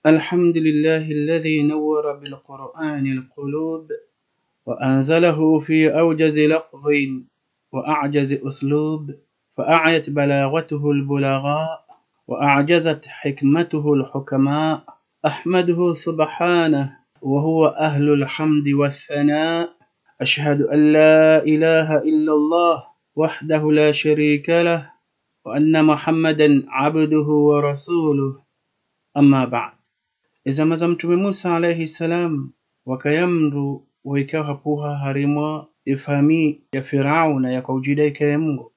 الحمد لله الذي نور بالقرآن القلوب وأنزله في أوجز لفظ وأعجز أسلوب، فأعيت بلاغته البلغاء وأعجزت حكمته الحكماء. أحمده سبحانه وهو أهل الحمد والثناء. أشهد أن لا إله إلا الله وحده لا شريك له، وأن محمدا عبده ورسوله. أما بعد. Izama za Mtume Musa alayhi salam wakayamru waikawa hapuha harimwa ifami ya Firauna ya kaujidai kaya Mungu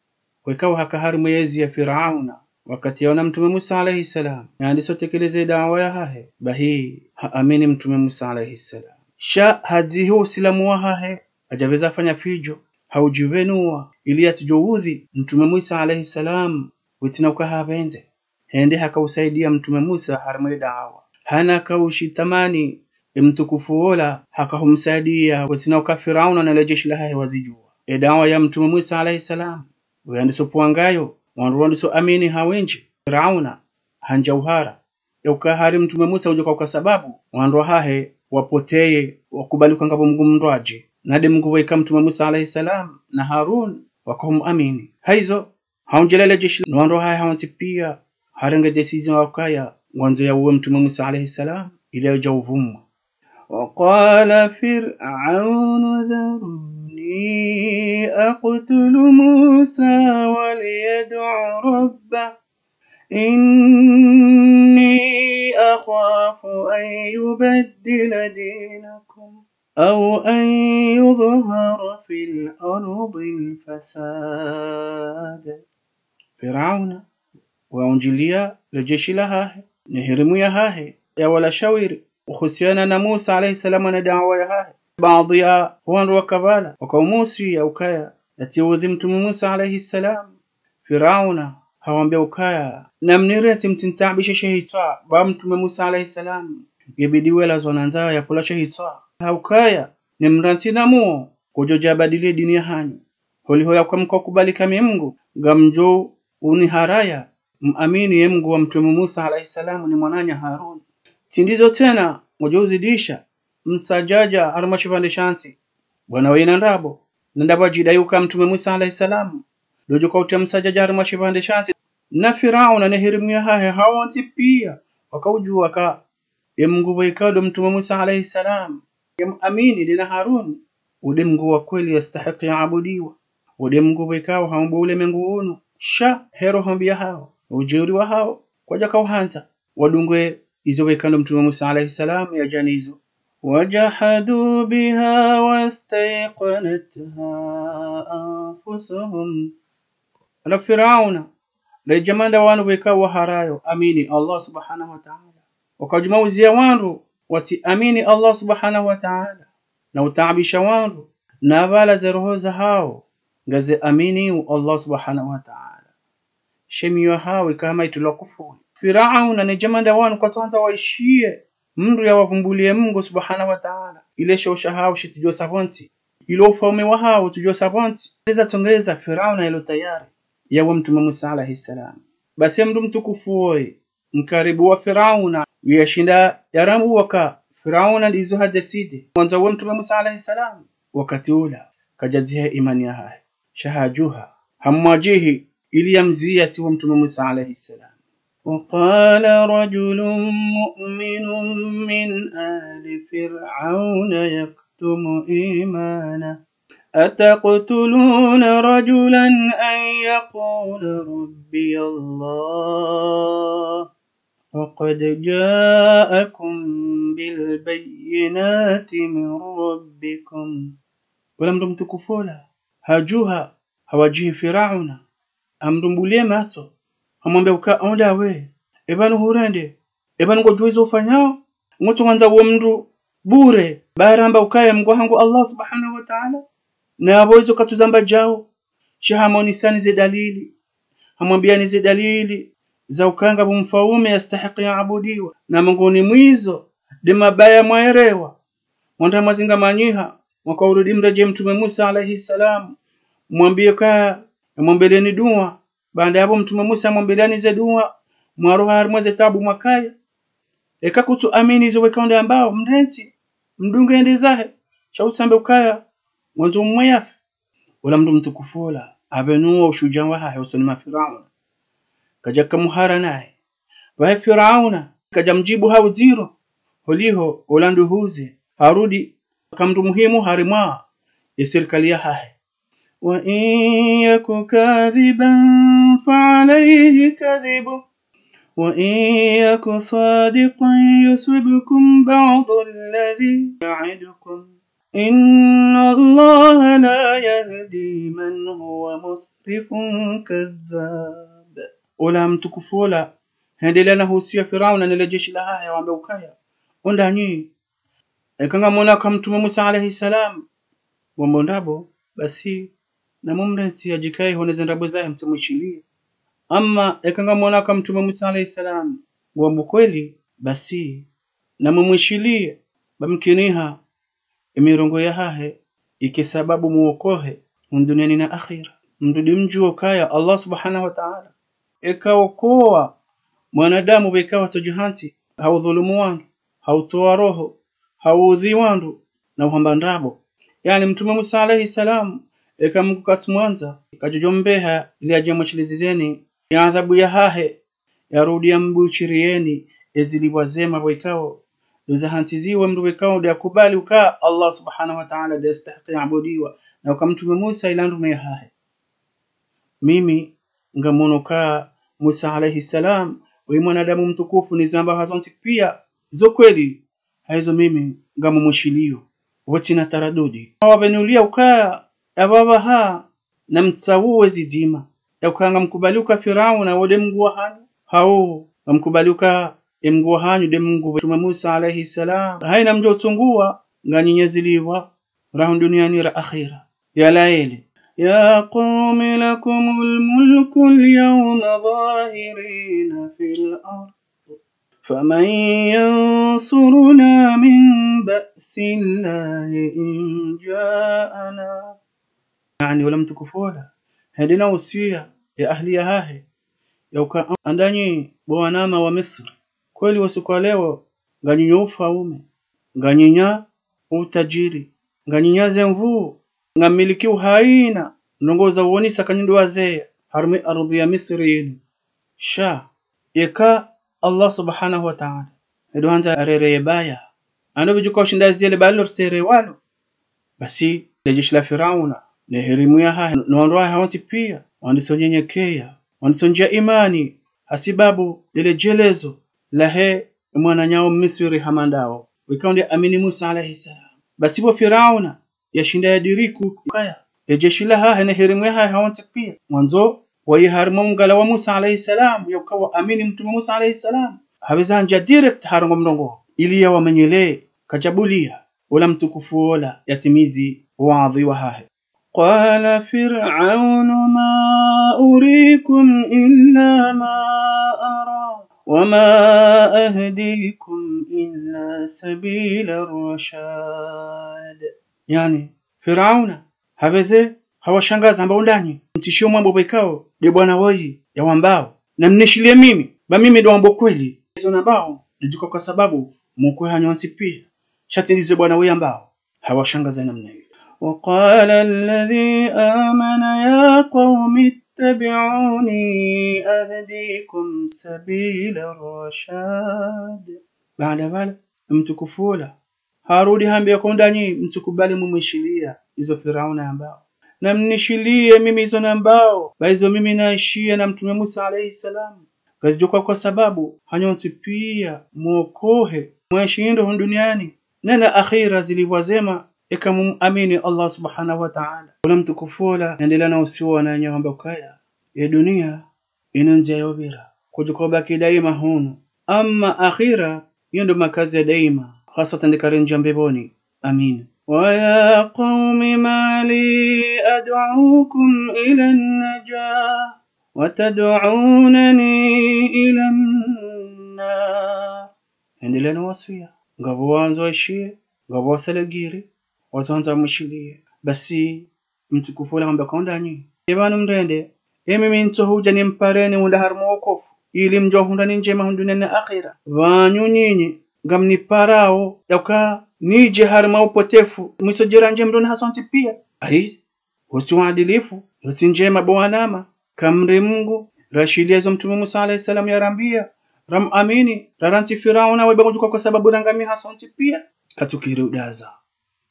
waikawa hakaharimu yezi ya Firauna wakati yaona Mtume Musa alayhi salam yani sotekeleze dawa ya hahe bahi haamini Mtume Musa alayhi salam sha hadzihu usilamu wa hahe ajaweza fanya fijo haujivenua ili atijouzi Mtume Musa alayhi salam witina ukahabenze hende hakausaidia Mtume Musa harimu dawa hana kaushitamani mtukufu wola hakahumsaidia wasina ukafirauna na jeshi la hahe wazijua dawa ya Mtume Musa alayhi salam wayandiso puangayo wanruwandiso amini hawenji Firauna hanjauhara ya ukahari Mtume Musa ujoka kwa sababu wanru hahe wapoteye wakubali kangabo Mungu mndwaji nade Mungu waika Mtume Musa alayhi salam na Harun wakahumamini haizo haunjelele jeshi wanru hahe hawantipia harenge decision wakaya wanzo ya Mtume Musa alayhi salam ile jawvumwa وقال فرعون ذرني أقتل موسى وليدع ربه إني أخاف أن يبدل دينكم أو أن يظهر في الأرض الفساد. فرعون وأنجليا لجيش لها نهرمو يهاهي يا ولا شاوري وخسيانا na Musa alayhi salam na da'wa yahahe baadhi ya wanru wakabala wakaumusi ya ukaya atiudhi Mtume Musa alayhi salam Firauna hawambia ukaya na mnireti mtintabisha shehitwa ba Mtume Musa alayhi salam gebidiwela zonanzao ya kula shehitwa haukaya ni mrantina muo kujoja badilie dini hanyu holihoya kwa mkakubali kama Mungu gamjo uni haraya muamini Mungu wa Mtume Musa alayhi salam ni mwananya Harun tindizo tena mujozidisha msajaja armachivande shansi bwana wena ndabo ndaba jidayuka Mtume Musa alayhi salam dojo kauta msajaja armachivande shansi na Firauna na hirimia hahe hawanti pia wakaujua ka Mungu waikado Mtume Musa alayhi salam amini dina Harun ude Mungu wa kweli yastahiki yaabudiwa ude Mungu waikao haomba ule Mungu uno sha hero hambia hao ujuri wa hao kwaja kauhanza wadungwe izo wekando Mtume Musa alayhi salam ya janizo wajahadu biha wastayqanatha anfusuhum ala Firauna rejamanda wanu wekawa harayo amini Allah subhanahu wa ta'ala wakajumauzia wanru wati amini Allah subhanahu wa ta'ala na utaabisha wanru na bala za roho za hao ngaze amini Allah subhanahu wa ta'ala shemiyo hawe kama itulokufuni Firauna ni jamanda wanu kwa tuanza waishie mndu ya wavumbulie Mungu subhanahu wa ta'ala ile shosha hao shitijo savonti ilo ufaume wa hao tujo savonti leza tongeza Firauna ilo tayari ya Mtume Musa alayhi salam basi mndu mtukufu woye mkaribu wa Firauna yashinda yarambu waka Firauna ndizo hadeside mwanza wa Mtume Musa alayhi salam wakati ula kajadzihe imani ya hae shahajuha hamwajihi ili yamziyati wa Mtume Musa alayhi salam وقال رجل مؤمن من آل فرعون يكتم إيمانه أتقتلون رجلا أن يقول ربي الله وقد جاءكم بالبينات من ربكم ولم تمتكفولا هاجوها هواجيه فرعون أمرمبوليه ماتو amwambia ukaonda we ebanu hurende ebanu ngojuizo ufanyao ngoto wanza wo mndu bure baramba ukaye mgwangu Allah subhanahu wa ta'ala na aboizo katuzamba jao shahamoni sani ze dalili amwambia ni ze dalili za ukanga bumfaume yastahiki yaabudiwa na Mungu ni mwizo de mabaya mwaerewa mwanda mazinga manyiha wakaurudi mreje Mtume Musa alayhi salam mwambie ka mwombeleni dua baada hapo Mtume Musa mwambeleni ze dua mwaroha harmweze tabu mwakaya eka kutu amini zo wekonde ambao mrenzi mdunge ende zahe shausambe ukaya mwanzo mwayafe wala mndu mtukufola abenuwa ushujaa waha usoni Firauna kaja kamuhara naye wa Firauna kaja mjibu hao ziro holiho olandu huze harudi kamndu muhimu harimwa serikali ya hahe wa in yaku kadhiban fa alayhi kadhibu wa in yaku sadiqan yusibkum ba'd alladhi ya'idukum inna allaha la yahdi man huwa musrifun kadhab. Ola mtukufola hendelea na husia Firauna na jeshi la hahe waambe ukaya onda nyi ekanga mona kama Mtume Musa alayhi salam wombondabo basi na mumrensi ajikai honeza ndabo zaye mtumwishilie amma ekanga mona kama Mtume Musa alayhi salam wombo kweli basi na mumwishilie bamkiniha imirongo ya hahe ikisababu muokohe duniani na akhira mdudi mjuo kaya Allah subhanahu wa ta'ala ekaokoa mwanadamu bekawa tojuhanti haudhulumu wandu hautoa roho haudhi wandu na uhamba ndabo yani Mtume Musa alayhi salam ekamkukatu mwanza kajojombeha ili ajamwachilizizeni ya adhabu ya hahe yarudi ya mbuchirieni eziliwazema bwekao dozahantiziwa mdu bwekao de akubali uka Allah subhanahu wa ta'ala de istahqi abudiwa na kama Mtume Musa ilandu me hahe mimi ngamonoka Musa alayhi salam wa mwanadamu mtukufu ni zamba hazonti pia zo kweli haizo mimi ngamumushilio wote na taradudi wabenulia ukaya ababa ha na mtsawu zidima ukanga mkubaluka Firauna wode mgwa hanyu hao mkubaluka mgwa hanyu de Mungu Mtume Musa alayhi salam haina mjo tsungua nganyinyeziliwa rahu duniani ra akhira ya laili يا قوم لكم الملك اليوم ظاهرين في الأرض فمن ينصرنا من بأس الله إن جاءنا يعني ولم تكفولا هدنا وسيا يا أهلي هاهي يوكا andani bwanama wa Misri kweli wasiku leo nganyinya ufaume nganyinya utajiri nganyinya zemvu ngamiliki uhaina nongoza uonisa kanyindo wazee harmi ardhi ya Misri sha yeka Allah subhanahu wa ta'ala edo hanza arere baya ando bijuko shinda zile balor tere walo basi jeshi la Firauna ne herimu ya hahe noondoa hawanti pia wandisonyenyekea wandisonjia imani hasibabu lile jelezo la he mwana nyao Misri hamandao wikaonde amini Musa alayhi salam basi bo Firauna yashinda yadiriku kaya jeshi la hahe ne herimu ya hahe hawanti pia mwanzo wayiharimu mgala wa Musa alayhi salam yukawa amini Mtume Musa alayhi salam habizanja direct harongo mrongo ili ya wamenyele kajabulia wala mtukufu wala yatimizi waadhi wa hahe qala fir'aun ma uriikum illa ma ara wama ahdiikum illa sabila ar-rashad yani Firauna habeze hawashangaza ambao ndani mtishio mambo bekao de bwana woi ya wambao na mnishilie mimi ba mimi ndo ambo kweli hizo nambao ndiko kwa sababu mkwe hanyonsi pia shatilize bwana woi ambao hawashangaza namna hiyo waqala alladhi amana ya qaumi ittabi'uni ahdikum sabila ar-rashad baada mtukufula harudi hambia kwa ndani mtukubali mumwishilia hizo Firauna ambao na mnishilie mimi hizo nambao baizo mimi naishia na Mtume Musa alayhi salam kazijoka kwa sababu hanyonti pia muokohe mwashindo duniani na akhira zilivwazema ikamuamini Allah subhanahu wa ta'ala wala mtukufola endelea na usiwa na nyamba kaya ya dunia inanzia yobira kujuko baki daima huno amma akhira yendo makazi ya daima hasatan dikarenja mbeboni amin ويا قوم ما لي أدعوكم إلى النجاة وتدعونني إلى النار هندي لنا وصفية غابوان زوشيه غابوا سلقيري وزانزا مشيليه بسي mtukufu la mbakondani ebanu mrende emi minto huja nimpareni unda harmo okofu ili mjohunda njema hunduna na akhira vanyu nyinyi ngamni parao yaka nije harma upotefu mwisojera nje mdona hasonti pia ai utuadilifu yotinjema bwanama kamri Mungu rashilia mtume Musa alayhi salam yarambia ram amini raranti firauna webanguka kwa sababu rangami hasonti pia katukiri udaza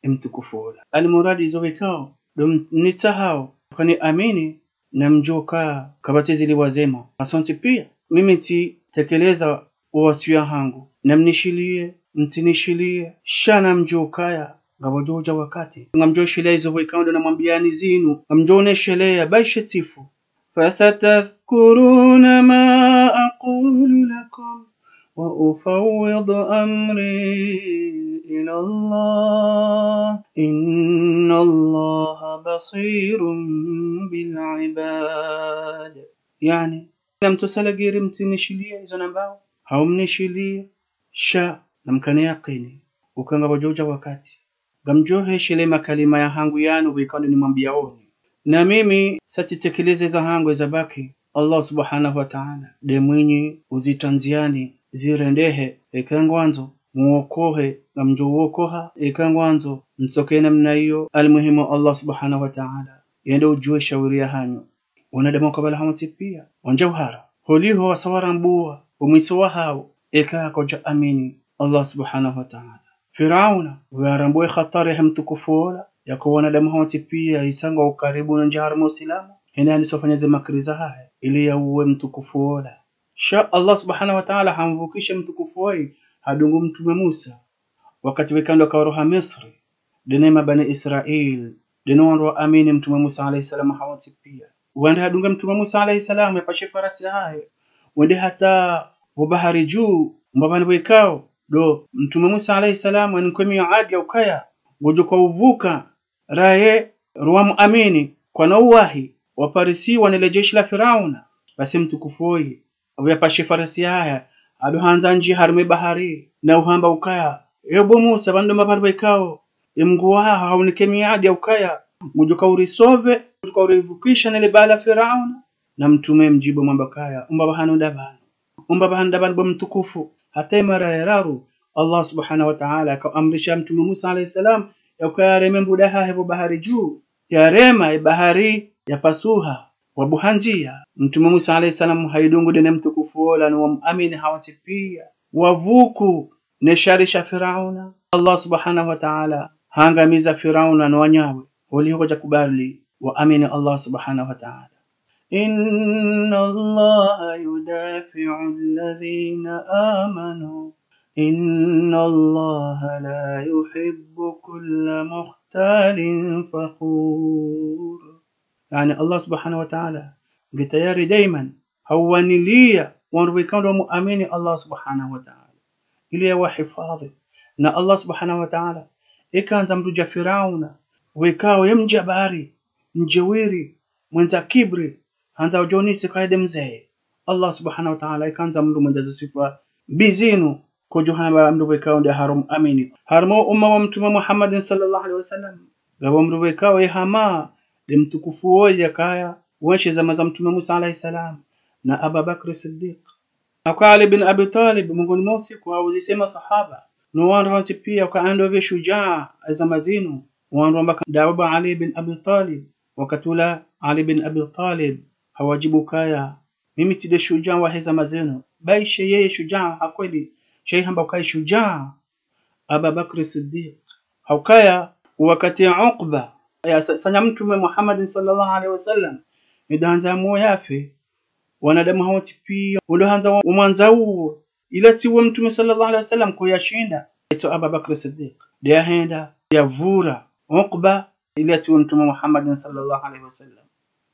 mtukufola almuradi zowekao dum nitahao kwani amini na mjoka kabatezi liwazema hasonti pia mimi ti tekeleza uwasia hangu namnishilie mtinishilie shana mjokaya ngabojoja wakati ngamjoshilia hizo wekao na mwambiani zinu ngamjoneshelea baishetifu فستذكرون ما أقول لكم وأفوض أمري إلى الله إن الله بصير بالعباد. يعني لم تسأل غير متنشلية إذا نباو هم نشلية شا لم كان يقيني وكان بجوجا wakati gamjohe shile makalima ya hangu yanu wikano ni mwambiaoni na mimi satitekeleze za hangu za baki Allah subhanahu wa ta'ala de mwenye uzitanziani zirendehe ekangwanzo muokohe na mjookoha ekangwanzo mtsoke namna hiyo almuhimu Allah subhanahu wa ta'ala yende ujue shauri ya hanyo wanadamu kabla hamati pia wanjauhara holiho wasawara mbua umwisowa hao eka koja amini Allah subhanahu wa ta'ala Firauna waramboe khatari hamtukufola yako wanadamu hamati pia isanga ukaribu na njahar muislamu hina alisofanya makriza haya ili yauwe mtukufola sha Allah subhanahu wa ta'ala hamvukisha mtukufoi hadungu mtume Musa wakati wekando kwa roha Misri denema bani Israel denoro amini mtume Musa alayhi salam hawati pia wande hadunga mtume Musa alayhi salam yapashe farasi haya wende hata bahari juu mbabani wekao do mtume Musa alayhi salam anikwemi adi ukaya gojo kwa uvuka raye ruwamu amini kwa nauwahi waparisi wanele jeshi la Firauna basi mtukufoi yapashe farasi haya aduhanza nji harme bahari na uhamba ukaya ebo Musa bando mabari wekao imguwa haunikemi adi ukaya gojo kwa urisove kwa urivukisha nele bala Firauna na mtume mjibu mambakaya umbabahanu dabanu mtukufu hata mara yararu Allah subhanahu wa ta'ala akaamrisha mtume Musa alayhi salam yakayareme mbudaha hebo bahari juu yarema bahari yapasuha wabuhanjia mtume Musa alayhi salam haidungu dene mtukufu wala na muamini hawati pia wavuku nesharisha Firauna Allah subhanahu wa ta'ala hangamiza Firauna na wanyawe waliokuja kubali waamini Allah subhanahu wa ta'ala إن الله يدافع الذين آمنوا إن الله لا يحب كل مختال فخور يعني الله سبحانه وتعالى قتياري دايما هو نليا ونربيكون مؤمنين الله سبحانه وتعالى إليه وحفاظه na Allah subhanahu wa ta'ala ikaanza mruja Firauna wekao yemjabari njewiri mwenza kibri hanza ujonisi kaide mzee Allah subhanahu wa ta'ala ikaanza mru mwenza sifa bizinu kujuhamba mru wekao ndio harum amini harmo umma wa mtume Muhammad sallallahu alaihi wasallam gabo mru wekao yahama de mtukufu woja kaya washe zama za mtume Musa alayhi salam na Abu Bakr Siddiq na Ali bin Abi Talib mungoni mosi kwa uzisema sahaba no wanranti pia kwa ando vya shujaa zama zinu wanromba dawa Ali bin Abi Talib wakatula Ali bin Abi Talib hawajibu kaya mimi tide shujaa wa zama zenu baishe yeye shujaa hakweli shay hamba kai shujaa Abu Bakr Siddiq haukaya wakati Uqba ya sanya mtume Muhammad sallallahu alaihi wasallam idanza moyafe wanadamu hawati pia ulohanza mwanza huo ila tiwa mtume sallallahu alaihi wasallam kuyashinda ito Abu Bakr Siddiq dia henda ya vura Uqba ila tiwa mtume Muhammad sallallahu alaihi wasallam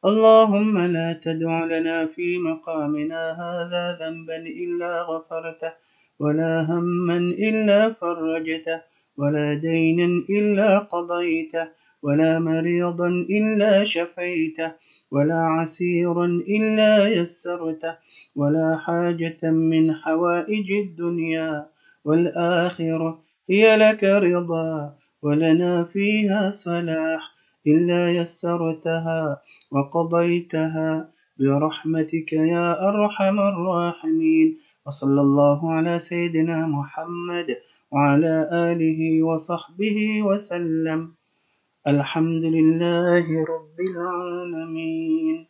اللهم لا تدع لنا في مقامنا هذا ذنبا إلا غفرته ولا هما إلا فرجته ولا دينا إلا قضيته ولا مريضا إلا شفيته ولا عسيرا إلا يسرته ولا حاجة من حوائج الدنيا والآخرة هي لك رضا ولنا فيها صلاح إلا يسرتها وقضيتها برحمتك يا أرحم الراحمين. وصلى الله على سيدنا محمد وعلى آله وصحبه وسلم. الحمد لله رب العالمين.